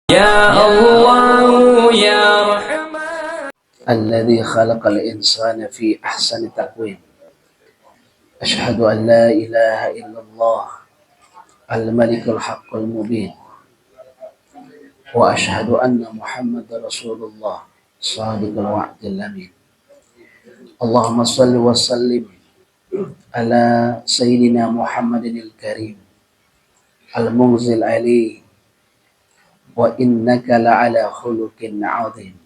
يا الله يا رحمن الذي خلق الإنسان في أحسن تقويم. أشهد أن لا إله إلا الله الملك الحق المبين، وأشهد أن محمد رسول الله صادق الوعد الأمين. اللهم صل وسلم على سيدنا محمد الكريم المنزل عليه، وإنك لعلى خلق عظيم،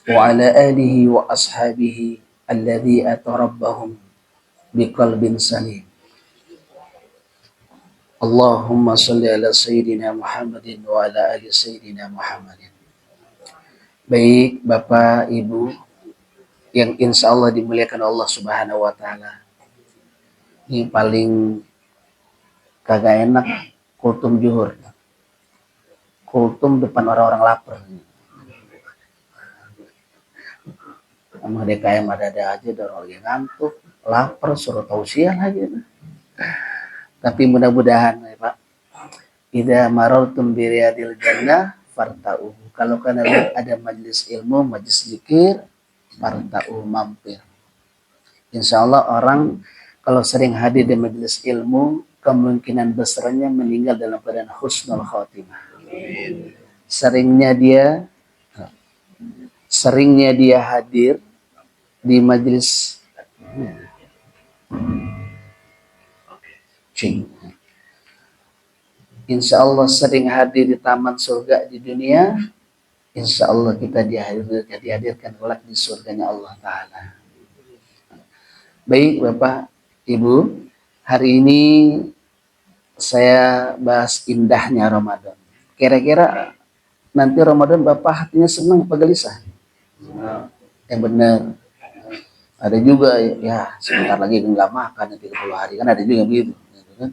وعلى آله وأصحابه الذي أتى ربهم بقلب سليم. اللهم صل على سيدنا Muhammad wa ala ali Sayyidina Muhammadin. Baik Bapak Ibu yang insya Allah dimuliakan Allah Subhanahu wa Ta'ala, ini paling kagak enak kultum juhur, kultum depan orang-orang lapar. Sama DKM ada aja, orang lagi ngantuk, lapar, suruh tausiah lagi. Tapi mudah-mudahan ya Pak, idza marartum bi riyadil jannah farta'u. Kalau kalian lihat ada majelis ilmu, majelis zikir, farta'u, mampir. Insya Allah orang kalau sering hadir di majelis ilmu, kemungkinan besarnya meninggal dalam keadaan husnul khotimah. Seringnya dia hadir di majelis insya Allah sering hadir di taman surga di dunia, insya Allah kita dihadirkan kelak di surganya Allah Ta'ala. Baik Bapak Ibu, hari ini saya bahas indahnya Ramadan. Kira-kira nanti Ramadan Bapak hatinya senang apa gelisah? Yang benar. Ada juga ya sebentar lagi nggak makan 30 hari, kan ada juga begitu, gitu kan?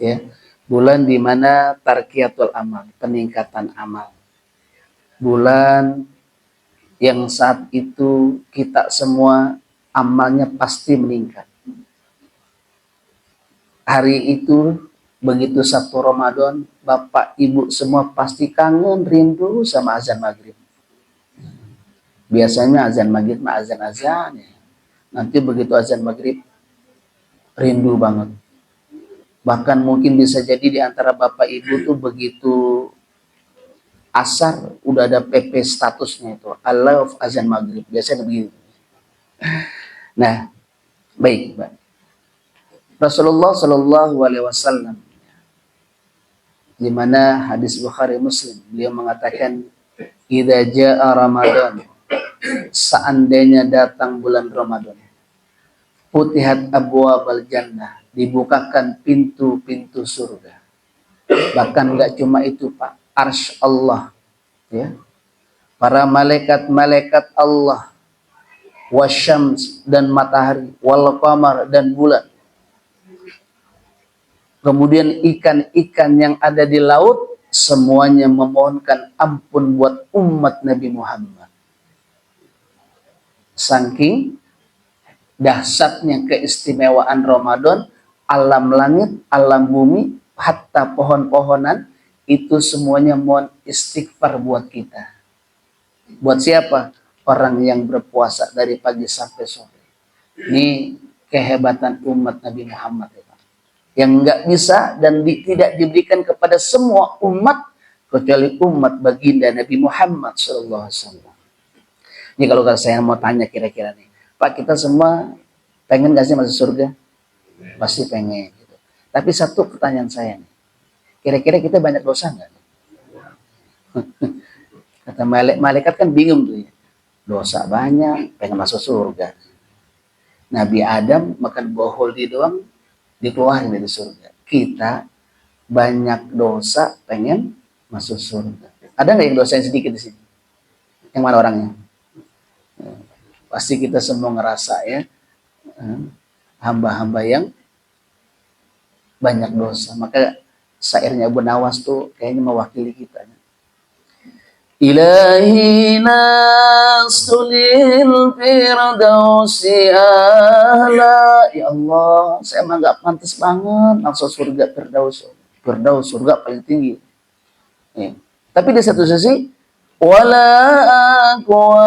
Ya, bulan di mana tarqiyatul amal, peningkatan amal. Bulan yang saat itu kita semua amalnya pasti meningkat. Hari itu begitu 1 Ramadan, Bapak Ibu semua pasti kangen, rindu sama azan maghrib. Biasanya azan maghrib mah azan-azan ya. Nanti begitu azan maghrib rindu banget. Bahkan mungkin bisa jadi di antara Bapak Ibu tuh begitu asar udah ada PP statusnya itu Allah of azan maghrib, biasanya begitu. Nah, baik Pak. Rasulullah Shallallahu Alaihi Wasallam di mana hadis Bukhari Muslim, beliau mengatakan idza jaa Ramadan, seandainya datang bulan Ramadan, futihat abwabal jannah, dibukakan pintu-pintu surga. Bahkan enggak cuma itu Pak, arsy Allah ya, para malaikat-malaikat Allah, wasyams dan matahari, wal qamar dan bulan, kemudian ikan-ikan yang ada di laut, semuanya memohonkan ampun buat umat Nabi Muhammad. Saking dahsyatnya keistimewaan Ramadan, alam langit, alam bumi, hatta pohon-pohonan itu semuanya mohon istighfar buat kita. Buat siapa? Orang yang berpuasa dari pagi sampai sore. Ini kehebatan umat Nabi Muhammad ya, yang nggak bisa dan tidak diberikan kepada semua umat kecuali umat baginda Nabi Muhammad SAW. Ini kalau saya mau tanya kira-kira nih, Pak, kita semua pengen gak sih masuk surga? Pasti pengen gitu. Tapi satu pertanyaan saya nih, kira-kira kita banyak dosa nggak? Kata malaikat kan bingung tuh ya, dosa banyak, pengen masuk surga. Nabi Adam makan buah holdi doang dikeluarin dari surga. Kita banyak dosa, pengen masuk surga. Ada nggak yang dosanya sedikit di sini? Yang mana orangnya? Pasti kita semua ngerasa ya, hamba-hamba yang banyak dosa. Maka syairnya Abu Nawas tuh kayaknya mewakili kita. Ilahi nasulil firdausi ahla. Ya Allah, saya emang gak pantas banget masuk surga Firdaus. Firdaus, surga paling tinggi. Ya. Tapi di satu sisi, wala aqwa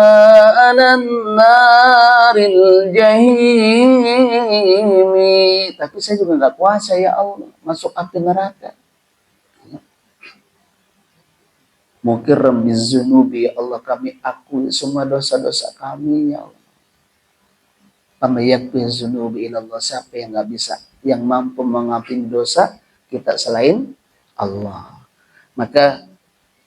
'alan naril jahimi. Tapi saya juga nggak kuasa ya Allah masuk api neraka. Mukirram bizunubi, ya Allah, kami akui semua dosa-dosa kami ya Allah. Pamayakfi zunubi ilallah, siapa yang nggak bisa, yang mampu mengampuni dosa kita selain Allah. Maka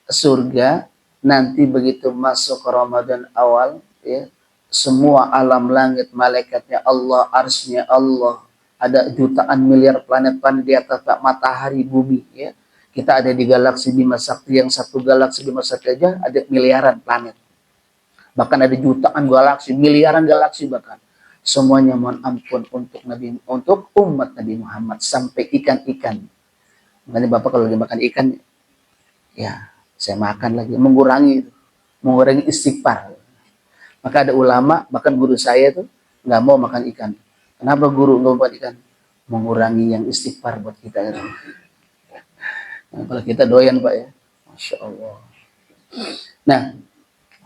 surga nanti begitu masuk Ramadan awal, ya, semua alam langit, malaikatnya Allah, arsnya Allah, ada jutaan miliar planet-planet di atas matahari, bumi, ya. Kita ada di galaksi Bima Sakti, yang satu galaksi Bima Sakti aja ada miliaran planet. Bahkan ada jutaan galaksi, miliaran galaksi bahkan. Semuanya mohon ampun untuk Nabi, untuk umat Nabi Muhammad, sampai ikan-ikan. Makanya Bapak kalau lagi makan ikan, ya saya makan lagi, mengurangi istighfar. Maka ada ulama, bahkan guru saya tuh nggak mau makan ikan. Kenapa guru nggak mau makan ikan? Mengurangi yang istighfar buat kita. Nah, kalau kita doyan Pak ya, Masya Allah. Nah,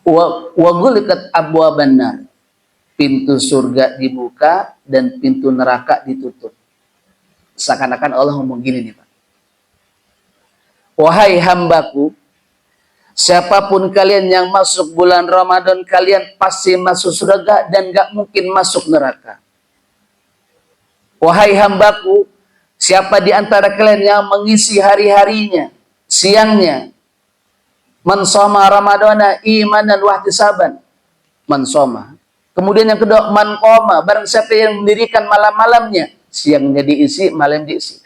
wa gulikat abwaban nar, pintu surga dibuka dan pintu neraka ditutup. Seakan-akan Allah ngomong gini nih Pak. Wahai hambaku, siapapun kalian yang masuk bulan Ramadan, kalian pasti masuk surga dan gak mungkin masuk neraka. Wahai hambaku, siapa di antara kalian yang mengisi hari-harinya, siangnya, man shoma ramadana imanan wahtisaban, man shoma. Kemudian yang kedua, man qoma, barang siapa yang mendirikan malam-malamnya, siangnya diisi, malam diisi.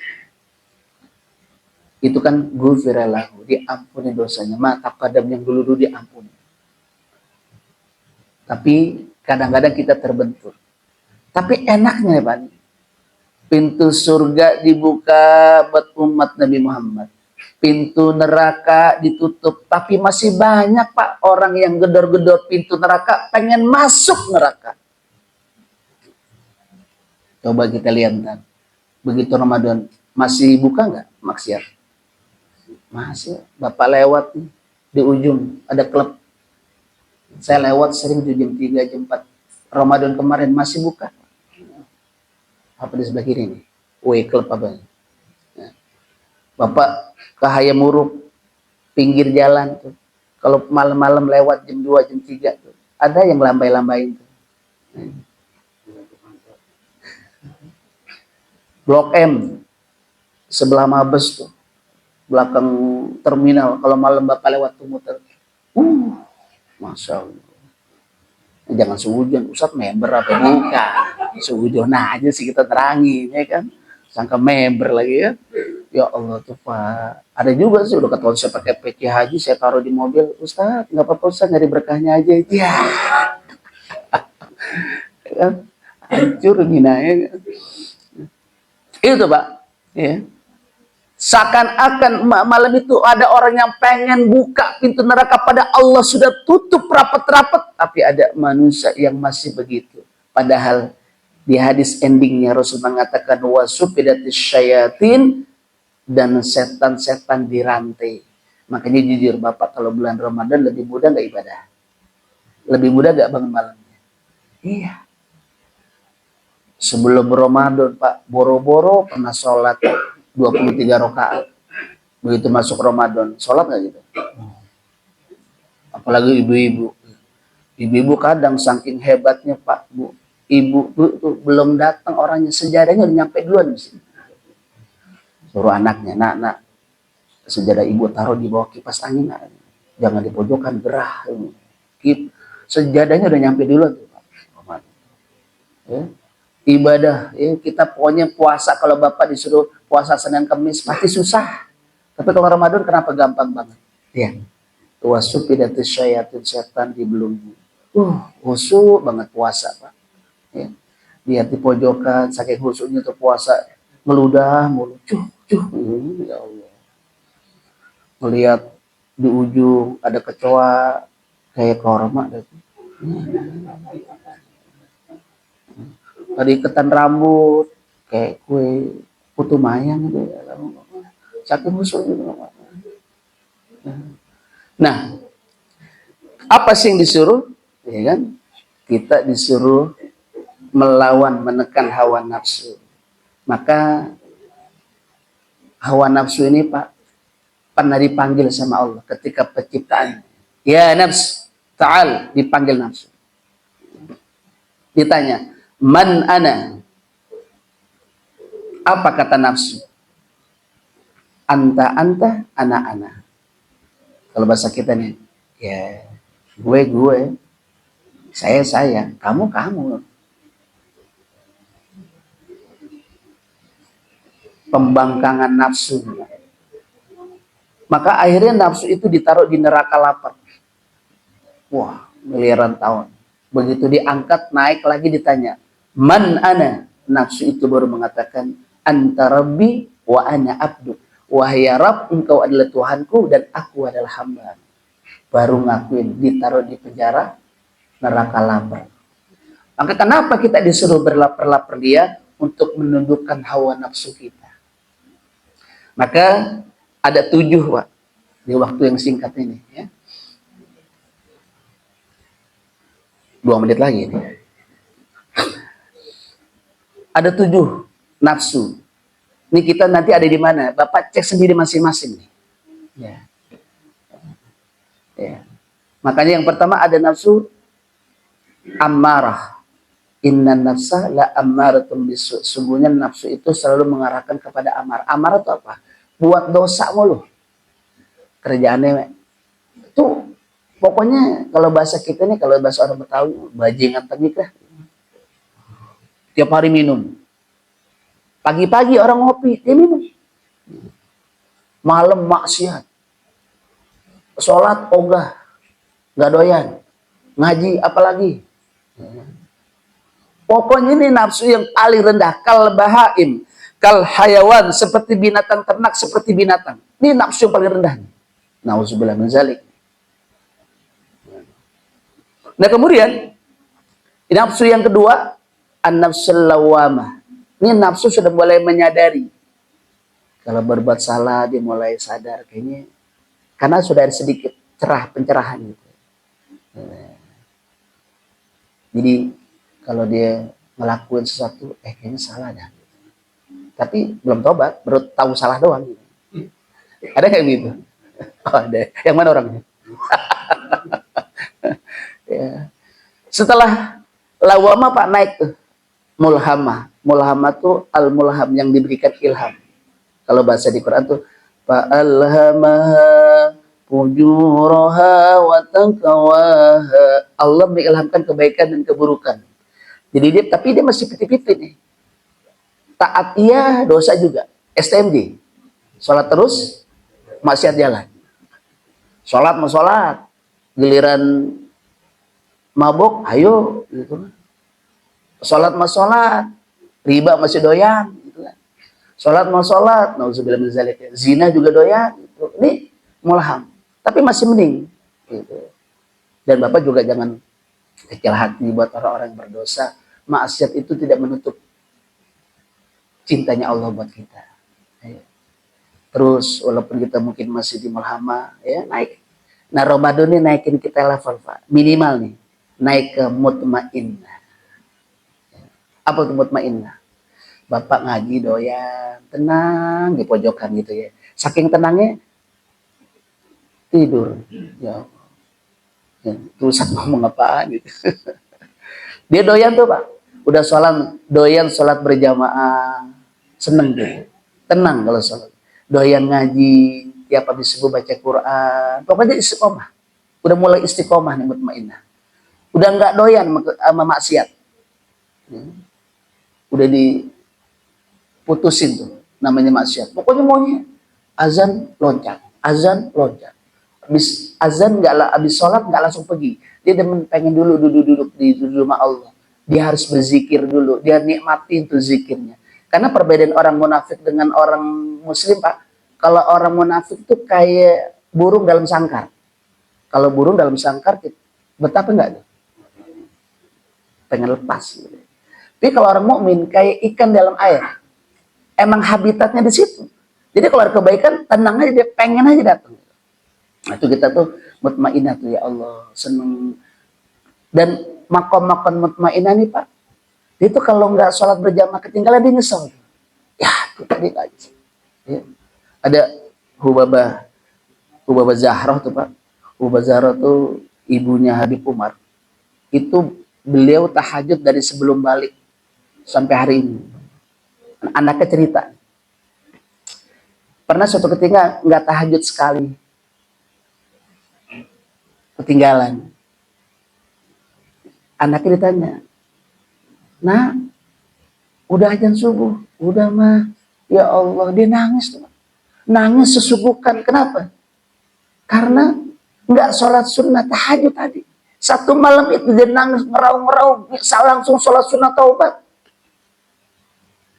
Itu kan gufiralahu, diampuni dosanya, mata kadam yang dulu diampuni. Tapi kadang-kadang kita terbentur. Tapi enaknya Pak, pintu surga dibuka buat umat Nabi Muhammad, pintu neraka ditutup, tapi masih banyak Pak orang yang gedor-gedor pintu neraka, pengen masuk neraka. Coba kita lihat kan, begitu Ramadan masih buka nggak maksiat? Masih. Bapak lewat nih, di ujung ada klub. Saya lewat sering di jam 3, jam 4. Ramadan kemarin masih buka. Apa di sebelah kiri nih? Klub apa? Nah, Bapak ke Hayamuruk, pinggir jalan tuh. Kalau malam-malam lewat jam 2, jam 3 tuh, ada yang lambai-lambain tuh. Blok M sebelah Mabes tuh, belakang terminal, kalau malam Bapak lewat tuh muter. Masya Allah. Jangan sehujan, Ustadz member apa bukan? Sehujan aja sih kita terangin, ya kan? Sangka member lagi ya. Ya Allah tuh Pak. Ada juga sih udah ketahuan saya pakai peci haji, saya taruh di mobil. Ustadz, nggak apa-apa Ustadz, nyari berkahnya aja. Ya. Kan? Hancur ginanya. Itu Pak. Ya. Seakan-akan malam itu ada orang yang pengen buka pintu neraka, pada Allah sudah tutup rapat-rapat, tapi ada manusia yang masih begitu. Padahal di hadis endingnya Rasul mengatakan wasufidatis syayatin, dan setan-setan dirantai. Makanya jujur Bapak, kalau bulan Ramadan lebih mudah nggak ibadah? Lebih mudah nggak bangun malamnya? Iya. Sebelum Ramadan Pak, boro-boro pernah sholat 23 rakaat. Begitu masuk Ramadan, sholat nggak gitu? Apalagi ibu-ibu. Ibu-ibu kadang saking hebatnya Pak, Bu. Ibu tuh belum datang orangnya, sejadahnya udah nyampe duluan di sini. Suruh anaknya, nak, sejadah ibu taruh di bawah kipas angin, nak. Jangan di pojokan, gerah. Sejadahnya udah nyampe duluan tuh Pak. Ya. Ibadah, ya, kita pokoknya puasa, kalau Bapak disuruh puasa Senin Kamis pasti susah. Tapi kalau Ramadan kenapa gampang banget? Ya. Wasufidatis syayatin, setan dibelenggu. Khusyuk banget puasa Pak. Ya. Lihat di pojokan, saking khusyuknya tuh puasa, ngeludah mulu, ya Allah. Melihat di ujung ada kecoa kayak korma. Tadi iketan rambut kayak kue putu mayang gitu ya. saking khusyuknya. Nah, apa sih yang disuruh? Ya kan? Kita disuruh melawan, menekan hawa nafsu. Maka hawa nafsu ini Pak pernah dipanggil sama Allah ketika penciptaan. Ya nafs, ta'al, dipanggil nafsu. Ditanya, man ana? Apa kata nafsu? Anta, ana. Kalau bahasa kita nih, ya gue, saya, kamu. Pembangkangan nafsu. Maka akhirnya nafsu itu ditaruh di neraka lapar. Wah, miliaran tahun. Begitu diangkat, naik lagi ditanya, man ana? Nafsu itu baru mengatakan, anta rabbi wa ana abdu. Wahai Rabb, engkau adalah Tuhanku dan aku adalah hamba. Baru ngakuin, ditaruh di penjara neraka lapar. Maka kenapa kita disuruh berlapar-lapar dia? Untuk menundukkan hawa nafsu kita. Maka ada 7 Pak di waktu yang singkat ini ya. 2 menit lagi ini. Ada 7 nafsu. Ini kita nanti ada di mana? Bapak cek sendiri masing-masing nih. Ya. Ya. Makanya yang pertama ada nafsu ammarah. Inna nafsa la ammaratun bisu. Sungguhnya nafsu itu selalu mengarahkan kepada amar. Amar itu apa? Buat dosa mulu. Kerjaannya itu pokoknya kalau bahasa kita nih, kalau bahasa orang Betawi, bajingan tengik lah. Tiap hari minum. Pagi-pagi orang ngopi, dia minum. Malam maksiat. Sholat ogah. Nggak doyan. Ngaji apalagi. Pokoknya ini nafsu yang paling rendah. Kal bahaim, kal hayawan, seperti binatang ternak, seperti binatang. Ini nafsu yang paling rendah. Nauzubillah min zalik. Nah kemudian nafsu yang kedua, an-nafsul lawamah. Ini nafsu sudah mulai menyadari. Kalau berbuat salah dia mulai sadar kayaknya, karena sudah ada sedikit pencerahan gitu. Jadi kalau dia ngelakuin sesuatu, kayaknya salah dah. Tapi belum tobat, baru tahu salah doang. Gitu. Ada kayak gitu? Oh, ada. Yang mana orangnya? Ya. Setelah lawama Pak naik tuh mulhamah. Mulhamah tuh al-mulham yang diberikan ilham. Kalau bahasa di Quran tuh fa'alhamaha fujuraha wa taqwaha. Allah mengilhamkan kebaikan dan keburukan. Jadi tapi dia masih piti-piti nih. Taat iya, dosa juga. STMJ. Sholat terus, maksiat jalan. Sholat mau sholat. Giliran mabuk, ayo. Gitu. Sholat mau sholat. Riba masih doyan. Gitu. Sholat mau sholat. Nauzubillah min dzalik. Zina juga doyan. Gitu. Ini mulham. Tapi masih mending. Gitu. Dan Bapak juga jangan kecil hati buat orang-orang yang berdosa. Maksiat itu tidak menutup cintanya Allah buat kita. Terus walaupun kita mungkin masih di mulhamah, ya naik. Nah Ramadan ini naikin kita level Pak. Minimal nih, naik ke mutmainnah. Apa itu mutmainnah? Bapak ngaji doyan, tenang di pojokan gitu ya. Saking tenangnya tidur. Ya, terus ngomong apa gitu. Dia doyan tuh Pak. Udah sholat, doyan sholat berjamaah, seneng gitu, tenang kalau sholat. Doyan ngaji, tiap habis subuh baca Quran, pokoknya istiqomah. Udah mulai istiqomah nih mutmainnah. Udah nggak doyan sama maksiat. Udah diputusin tuh, namanya maksiat. Pokoknya maunya azan loncat, azan loncat. Habis azan habis sholat nggak langsung pergi. Dia pengen duduk di rumah Allah. Dia harus berzikir dulu, dia nikmatin tuh zikirnya. Karena perbedaan orang munafik dengan orang muslim Pak, kalau orang munafik tuh kayak burung dalam sangkar. Kalau burung dalam sangkar, betapa enggak? Pengen lepas. Gitu. Tapi kalau orang mukmin kayak ikan dalam air, emang habitatnya di situ. Jadi kalau ada kebaikan, tenang aja, dia pengen aja datang. Nah, itu kita tuh mutmainah tuh, ya Allah, seneng. Dan makom-makom mutmainah nih Pak, itu kalau nggak sholat berjamaah ketinggalan dia nyesel. Ya, itu tadi aja. Ya. Ada Hubabah, Hubabah Zahroh tuh Pak. Hubabah Zahroh tuh ibunya Habib Umar. Itu beliau tahajud dari sebelum balik sampai hari ini. Anaknya cerita, pernah suatu ketika nggak tahajud sekali, ketinggalan. Anaknya ditanya, nah, udah azan subuh, udah mah, ya Allah, dia nangis tuh, nangis sesubukan. Kenapa? Karena nggak sholat sunnah tahajud tadi. Satu malam itu dia nangis meraung-meraung, bisa langsung sholat sunnah taubat.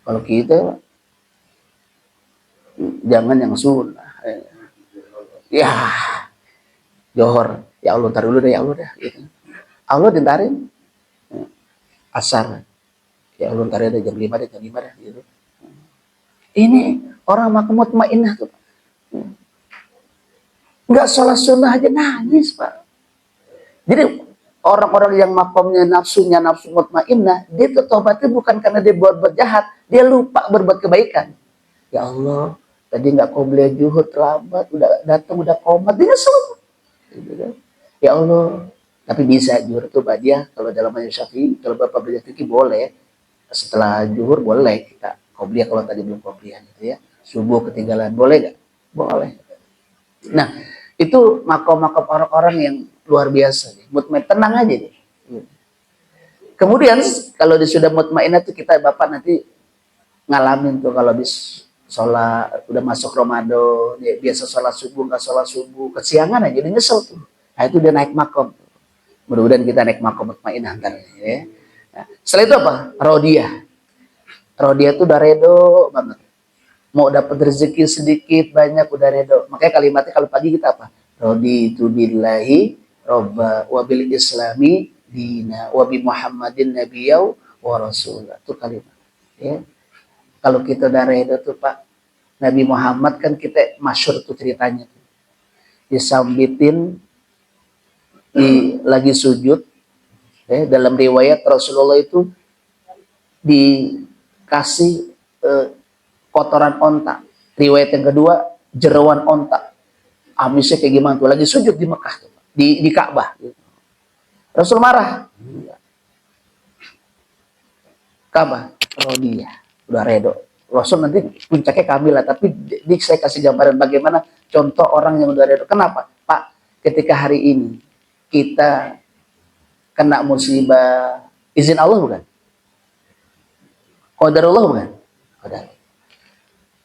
Kalau kita, jangan yang sunnah. Ya, johor, ya Allah, taruh dulu deh, ya Allah dah. Gitu. Allah ditarin, asar, ya Allah ntar ada jam 5 deh, jam 5 deh gitu. Ini orang makom mutmainah tuh, nggak sholat sunnah aja nangis Pak. Jadi orang-orang yang makomnya nafsunya nafsu mutmainah, dia tuh tobatnya bukan karena dia buat jahat, dia lupa berbuat kebaikan. Ya Allah, tadi nggak qobliyah zuhur terlambat, udah datang udah komat, dia nyesel. Gitu kan. Ya Allah, tapi bisa zuhur itu dia kalau dalam mazhab Syafi'i, kalau Bapak belajar fikih boleh. Setelah zuhur boleh kita qobliyah kalau tadi belum qobliyah gitu ya. Subuh ketinggalan boleh nggak? Boleh. Nah, itu makom-makom orang-orang yang luar biasa nih. Mutmain, tenang aja deh. Kemudian kalau sudah mutmainah tuh kita Bapak nanti ngalamin tuh kalau habis sholat udah masuk Ramadan, ya, biasa sholat subuh nggak sholat subuh, kesiangan aja dia nyesel tuh. Nah, itu dia naik makom. Mudah-mudahan kita naik makom mutmainah ntar ya. Nah, setelah itu apa? Rodiah. Rodiah itu udah redo banget. Mau dapat rezeki sedikit banyak udah redo. Makanya kalimatnya kalau pagi kita apa? Raditu billahi robba wa bil islami dina wa bi Muhammadin nabiyau wa rasulah. Itu kalimat. Ya. Kalau kita udah redo tuh Pak, Nabi Muhammad kan kita masyhur tuh ceritanya. Disambitin lagi sujud. Dalam riwayat Rasulullah itu dikasih kotoran onta. Riwayat yang kedua jeroan onta. Amisnya kayak gimana tuh? Lagi sujud di Mekah tuh, di Ka'bah. Gitu. Rasul marah. Ka'bah, Rodiah, udah redo. Rasul nanti puncaknya Kamila, tapi saya kasih gambaran bagaimana contoh orang yang udah redo. Kenapa? Pak, ketika hari ini kita kena musibah, izin Allah bukan? Qadarullah bukan? Qadar.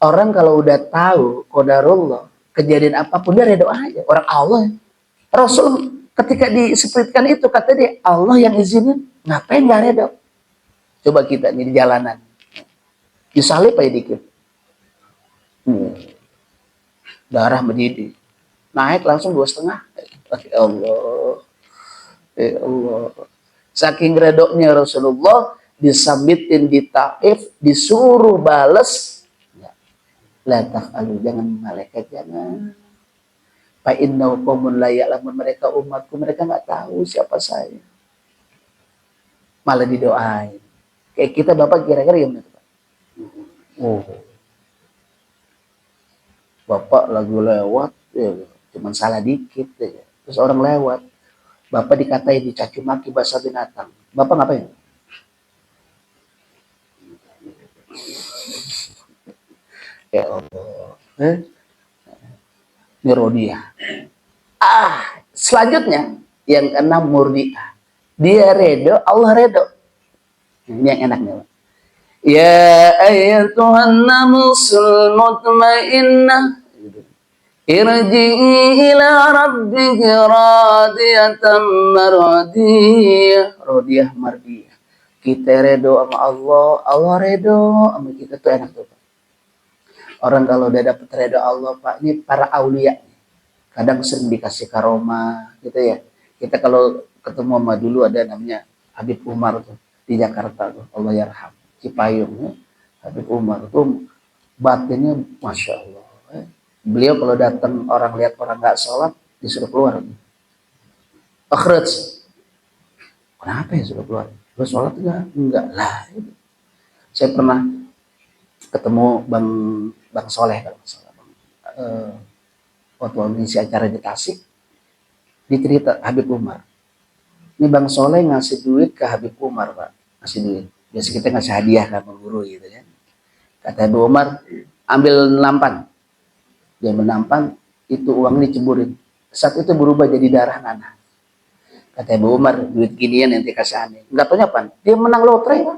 Orang kalau udah tahu qadarullah, kejadian apapun dia redo aja. Orang Allah. Rasul ketika disebutkan itu kata dia, Allah yang izinin, ngapain nggak redo? Coba kita nih di jalanan. Disalib aja dikit. Darah mendidih. Naik langsung 2,5. Ya Allah. Ya Allah. Saking redoknya Rasulullah disambitin di Taif, disuruh bales. La taf'alu, jangan malaikat, jangan. Fa innahu qaumun la ya'lamun, mereka umatku, mereka nggak tahu siapa saya. Malah didoain. Kayak kita Bapak kira-kira gimana Pak? Oh. Bapak lagi lewat, ya, cuman salah dikit ya. Terus orang lewat, Bapak dikatain dicaci maki bahasa binatang. Bapak ngapain? Ya Allah. Ini Rodiah. Selanjutnya yang keenam Murdiah. Dia redo, Allah redo. Ini yang enaknya. Ya ayyatuhan nafsul mutmainnah irji'i ila rabbiki radiyatan mardiyah. Rodiah mardiyah. Kita redo sama Allah, Allah redo sama kita, tuh enak tuh Pak. Orang kalau udah dapet redo Allah Pak, ini para aulia kadang sering dikasih karomah gitu ya. Kita kalau ketemu sama dulu ada namanya Habib Umar tuh di Jakarta tuh, Allah yarham, Cipayung ya. Habib Umar tuh batinnya Masya Allah, Beliau kalau datang orang lihat orang nggak sholat disuruh keluar. Akhraj. Kenapa ya suruh keluar? Lo sholat enggak? Enggak lah. Saya pernah ketemu Bang Soleh kalau nggak salah. Waktu mengisi acara di Tasik, dicerita Habib Umar. Ini Bang Soleh ngasih duit ke Habib Umar, Pak. Ngasih duit. Biasa kita ngasih hadiah kan guru gitu kan. Kata Habib Umar, ambil nampan. Dia menampan, itu uang diceburin. Saat itu berubah jadi darah nanah. Kata Ibu Umar, duit ginian nanti kasih aneh. Enggak taunya apa? Dia menang lotre, Pak.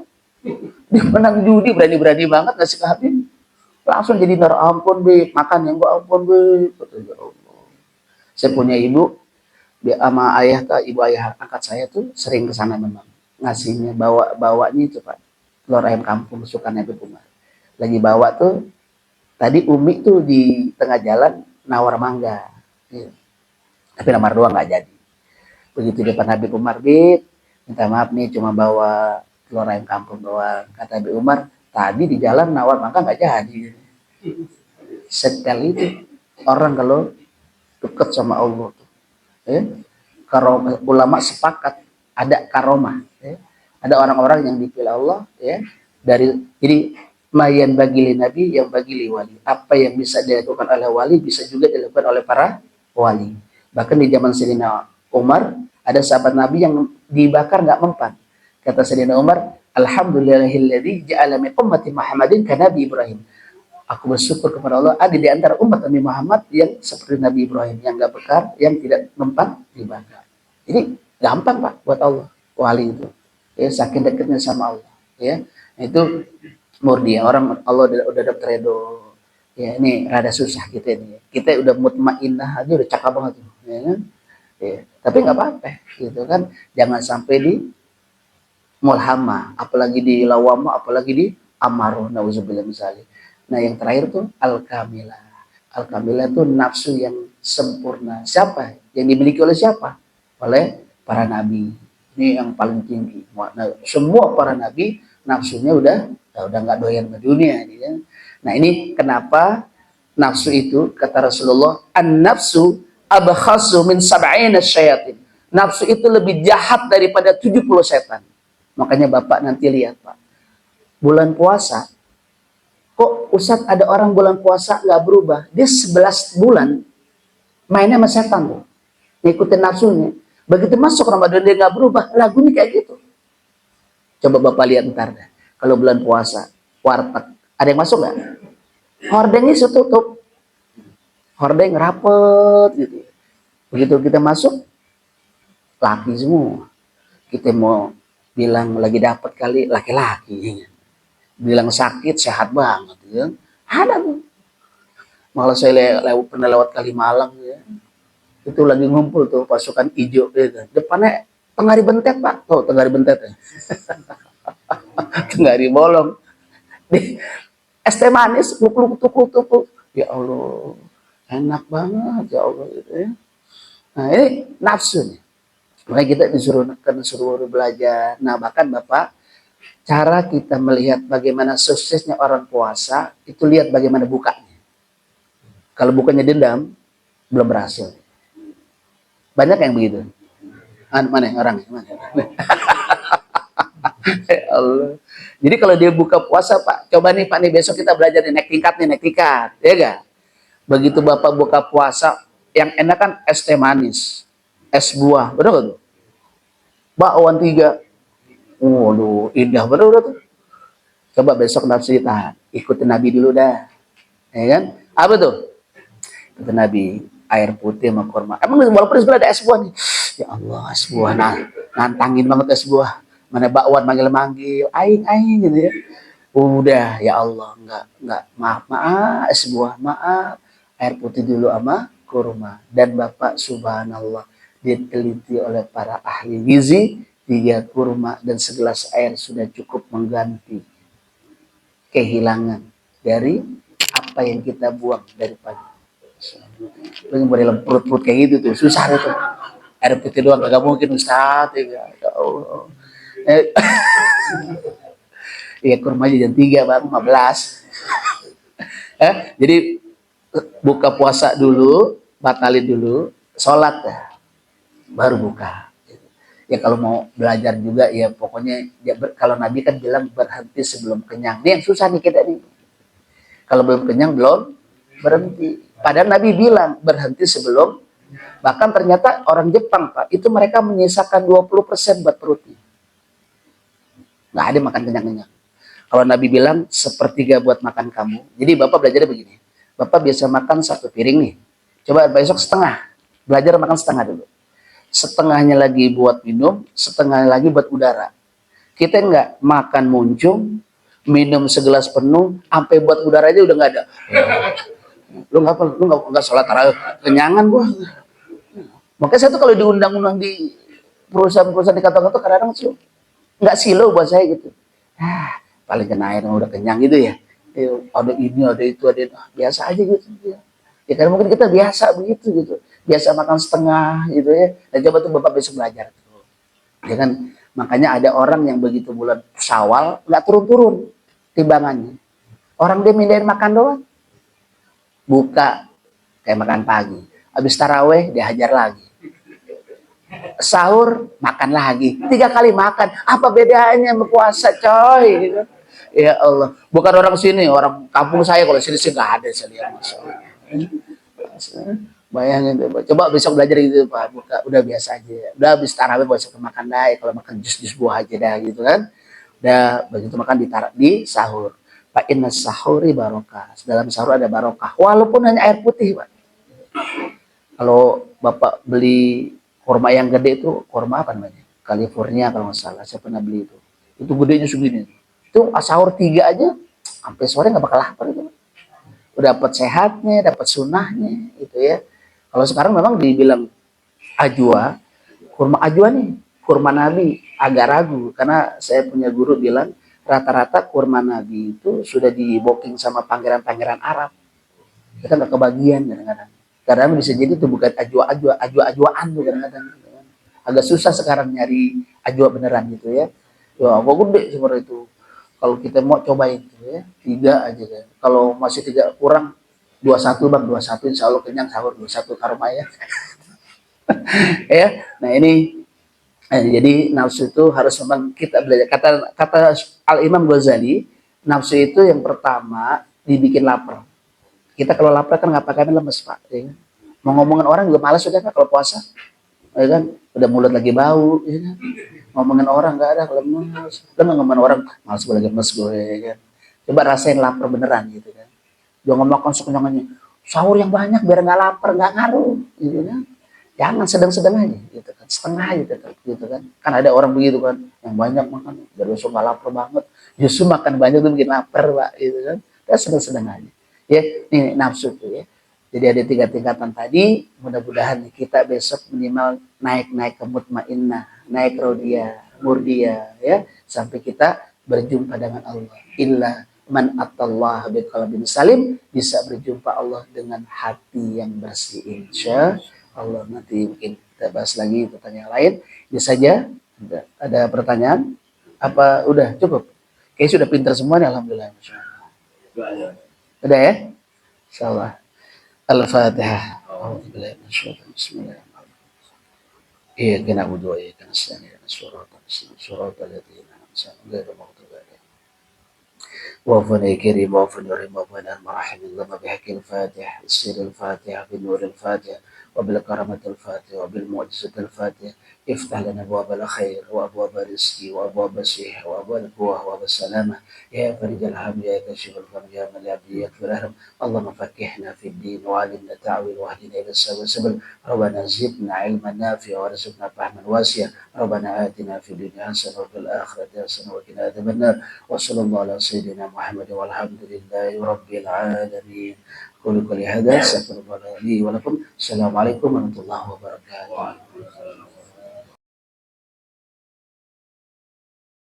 Dia menang judi, berani-berani banget ngasih ke Habib. Langsung jadi darah, ampun, Beb. Makan yang gua ampun, Beb. Kata ya Allah. Saya punya ibu, dia sama ayah, ibu ayah angkat saya tuh sering ke sana memang. Ngasihnya, bawanya itu, Pak. Telur ayam kampung, kesukaan Habib Umar. Lagi bawa tuh, tadi Umi tuh di tengah jalan nawar mangga. Gitu. Tapi nomor 2 nggak jadi. Begitu depan Habib Umar, Bib, minta maaf nih cuma bawa telur ayam kampung doang. Kata Habib Umar, tadi di jalan nawar mangga nggak jadi. Sekali itu orang kalau dekat sama Allah tuh, ya, karomah, ulama sepakat ada karomah, ya. Ada orang-orang yang dipilih Allah, ya, dari jadi mayan bagi nabi yang bagi wali. Apa yang bisa dilakukan oleh wali bisa juga dilakukan oleh para wali. Bahkan di zaman Sayyidina Umar ada sahabat Nabi yang dibakar nggak mempan. Kata Sayyidina Umar, Alhamdulillahilladzi ja'ala min ummati Muhammadin ka Nabi Ibrahim. Aku bersyukur kepada Allah ada di antara umat Nabi Muhammad yang seperti Nabi Ibrahim yang nggak bakar, yang tidak mempan dibakar. Jadi gampang Pak buat Allah wali itu. Ya, saking dekatnya sama Allah. Ya, itu murni orang Allah udah dapat redo. Ya ini rada susah kita ini. Kita udah mutmainnah aja udah cakap banget tuh. Ya, kan? Ya, tapi nggak apa-apa gitu kan. Jangan sampai di mulhama, apalagi di lawama, apalagi di amaruh, nauzubillah misalnya. Nah yang terakhir tuh al-kamilah. Al-kamilah itu nafsu yang sempurna. Siapa? Yang dimiliki oleh siapa? Oleh para nabi. Ini yang paling tinggi. Nah, semua para nabi nafsunya udah nggak doyan ke dunia. Gitu. Nah ini kenapa nafsu itu kata Rasulullah, an-nafsu abkhasu min sab'ina syayatin. Nafsu itu lebih jahat daripada 70 setan. Makanya Bapak nanti lihat Pak, bulan puasa, kok Ustadz ada orang bulan puasa nggak berubah? Dia 11 bulan mainnya sama setan tuh, ngikutin nafsunya. Begitu masuk Ramadan dia nggak berubah, lagunya kayak gitu. Coba Bapak lihat ntar deh, kalau bulan puasa, warteg, ada yang masuk nggak? Hordengnya tutup, hordeng rapet gitu. Begitu kita masuk, laki semua. Kita mau bilang lagi dapat kali laki-laki, bilang sakit sehat banget ya. Ada tuh. Malah saya pernah lewat Kalimalang ya. Itu lagi ngumpul tuh pasukan hijau gitu. Depannya Tengari Bentet Pak. Tuh Tengari Bentet ya. Tengari bolong. Di es teh manis tukuk. Ya Allah. Enak banget ya Allah gitu ya. Nah, ini nafsu nih. Makanya kita disuruh belajar. Nah, bahkan Bapak, cara kita melihat bagaimana suksesnya orang puasa, itu lihat bagaimana bukanya. Kalau bukanya dendam, belum berhasil. Banyak yang begitu. Mana orang? Mana? Ya Allah. Jadi kalau dia buka puasa, Pak, coba nih Pak, nih besok kita belajar nih, naik tingkat. Ya gak? Begitu Bapak buka puasa, yang enak kan es teh manis, es buah, betul? Bakwan 3. Waduh, indah bener udah tuh. Coba besok nafsu ditahan. Ikutin Nabi dulu dah. Ya kan? Apa tuh? Kata Nabi, air putih sama kurma. Emang walaupun sebelah ada es buah nih. Ya Allah, es buah. Nah, nantangin banget es buah. Mana bakwan manggil-manggil. Aing gitu ya. Udah, ya Allah. Enggak. Maaf, es buah. Maaf. Air putih dulu sama kurma. Dan Bapak subhanallah diteliti oleh para ahli gizi, 3 kurma dan segelas air sudah cukup mengganti kehilangan dari apa yang kita buang dari pagi. Lu model perut kayak gitu tuh susah itu. Air putih doang gak mungkin Ustaz ya. Ya Allah. Iya kurma aja jam 3 Bang 15. Jadi buka puasa dulu, batalin dulu, sholat ya, baru buka. Ya kalau mau belajar juga ya pokoknya ya, kalau Nabi kan bilang berhenti sebelum kenyang. Ini yang susah nih kita nih. Kalau belum kenyang belum berhenti. Padahal Nabi bilang berhenti sebelum, bahkan ternyata orang Jepang Pak, itu mereka menyisakan 20% buat perutnya. Nggak ada makan kenyang-kenyang. Kalau Nabi bilang sepertiga buat makan kamu. Jadi Bapak belajarnya begini. Bapak biasa makan satu piring nih. Coba besok setengah. Belajar makan setengah dulu. Setengahnya lagi buat minum, setengahnya lagi buat udara. Kita enggak makan muncung, minum segelas penuh, sampai buat udara aja udah nggak ada. Lu nggak sholat tarawih, kenyangan gua. Makanya saya tuh kalau diundang-undang di perusahaan-perusahaan di kantor-kantor kadang-kadang sih nggak silau buat saya gitu. Paling kena air udah kenyang gitu ya. Ada ini, ada itu, ada itu. Biasa aja gitu. Ya karena mungkin kita biasa begitu gitu. Biasa makan setengah gitu ya. Dan coba tuh Bapak besok belajar. Ya kan, makanya ada orang yang begitu bulan Syawal nggak turun-turun timbangannya. Orang dia mindahin makan doang. Buka kayak makan pagi. Habis taraweh dia hajar lagi. Sahur makan lagi. 3 kali makan. Apa bedanya berpuasa coy? Gitu. Ya Allah. Bukan orang sini, orang kampung saya kalau sini sih nggak ada saya lihat. Bayangin coba besok belajar gitu Pak, udah biasa aja, udah habis tarawih besok makan dah, kalau makan jus buah aja dah gitu kan, udah begitu makan di sahur. Pak, inna sahuri barokah, dalam sahur ada barokah walaupun hanya air putih Pak. Kalau Bapak beli kurma yang gede itu, kurma apa namanya, California kalau nggak salah, saya pernah beli itu gedenya segini, itu sahur 3 aja sampai sore nggak bakal lapar itu. Udah dapat sehatnya, dapat sunnahnya gitu ya. Kalau sekarang memang dibilang ajwa, kurma ajwa nih, kurma Nabi agak ragu karena saya punya guru bilang rata-rata kurma Nabi itu sudah di booking sama pangeran-pangeran Arab. Kita nggak kebagian kadang-kadang. Kadang bisa jadi itu bukan ajwa-ajwaan tuh kadang-kadang. Agak susah sekarang nyari ajwa beneran gitu ya. Ya, gua gede seperti itu. Kalau kita mau cobain gitu ya, 3 aja kan. Kalau masih 3 kurang, 21 Bang, 21 insya Allah kenyang sahur, 21 karma ya. Ya, nah ini jadi nafsu itu harus memang kita belajar. Kata Al Imam Ghazali, nafsu itu yang pertama dibikin lapar. Kita kalau lapar kan nggak pakai lemes Pak. Ya kan? Mau ngomongin orang juga malas sudah kan kalau puasa. Ya kan? Udah mulut lagi bau. Ya kan? Ngomongin orang nggak ada lemes. Kan ngomongin orang malas gue lagi lemes gue. Ya kan? Coba rasain lapar beneran gitu kan. Jangan makan sekenyangnya. Sahur yang banyak biar nggak lapar, nggak ngaruh. Gitu kan? Jangan sedang-sedang aja gitu kan, setengah aja tetap gitu kan. Kan ada orang begitu kan, yang banyak makan biar besok nggak lapar banget. Justru makan banyak tuh bikin lapar Pak gitu kan. Dan sedang-sedang aja. Ya, ini nafsu tuh ya. Jadi ada 3 tingkatan tadi, mudah-mudahan kita besok minimal naik ke mutmainnah, naik rodiyah, murdiyah ya, sampai kita berjumpa dengan Allah. Illa man atallah biqalbin salim, bisa berjumpa Allah dengan hati yang bersih insya Allah. Nanti mungkin kita bahas lagi pertanyaan lain. Ini saja. Ada pertanyaan? Apa udah cukup? Kayaknya sudah pintar semua nih, alhamdulillah. Udah ya? Insyaallah. Al-Fatihah. Bismillahirrahmanirrahim. Iyyaka na'budu wa iyyaka nasta'in. Shiratal ladzina an'amta 'alaihim. وفن كريم وفن رحيم وفن المراحم اللهم بحق الفاتح السر الفاتح بنور الفاتح وبالكرامة الفاتح وبالمعجزة الفاتح افتح لنا أبواب الخير وأبواب الرزق وأبواب الصحة وأبواب القوة وأبواب السلامة يا فرج الهم يا كاشف الغم يا من لا يغفر الهم اللهم فكهنا في الدين وعلمنا التعويل واهدنا إلى السبل ربنا زدنا علما نافعا وارزقنا فهما واسعا ربنا آتنا في الدنيا حسنة وفي الآخرة حسنة وقنا عذاب النار وصلى الله على سيدنا محمد والحمد لله رب العالمين. قولوا قولي هذا استغفر الله لي ولكم. السلام عليكم ورحمة الله وبركاته.